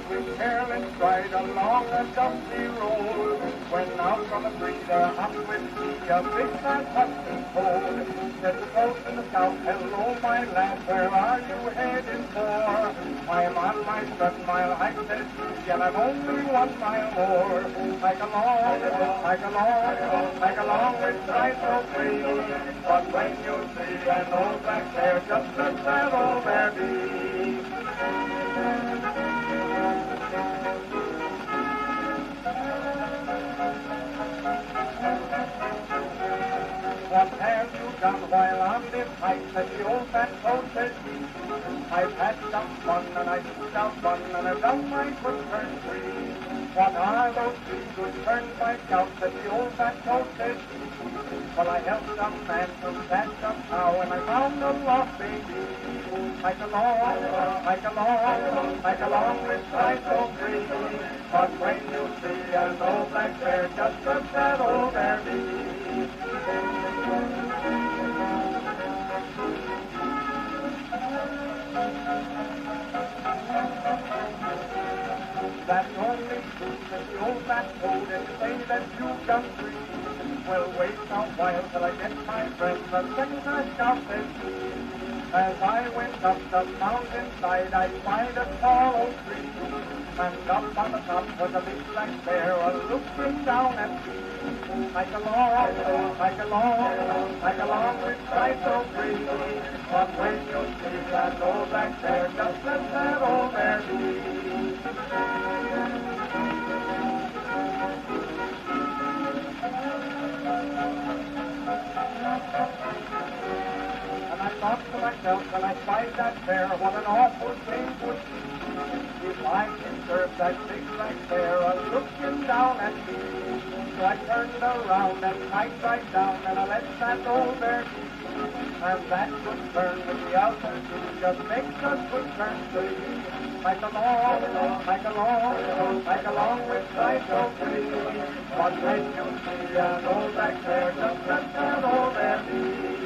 with careless stride along a dusty road. When out from the breeder, up with me, a big fat husky toad. Said the toad in the scout, hello my lad, where are you heading for? I'm on my 7 mile hike, said he, and I'm only 1 mile more. Hike along with stride so free. But when you see an old black bear, just let that old bear be. What have you done while on this hike? Said the old fat toad, said he. I've had some fun and I scooped out fun and I've done my good turn free. What are those 3 good turns by scout? Said the old fat toad, said he. Well, I helped some man to catch some cow and I found a lost baby. Hike along with stride so free. But when you see an old black bear, just let that old bear be. That's only true that the old fat toad and say that you've done free. Well, wait a while till I get my friend, the second I scout said he. As I went up the mountainside, I spied a tall oak tree. And up on the top was a big black bear, looking down at me. Hike along with stride so free. But when you see that old black bear, just let that old bear be. And I thought to myself when I spied that bear, what an awful thing would be if I observed that big black bear looking down at me. So I turned around and tied right down and I let that old bear be. And that good turn with the other 2 just makes a good turn 3. Hike along with stride so free. But when you see an old black bear, just let that old bear be.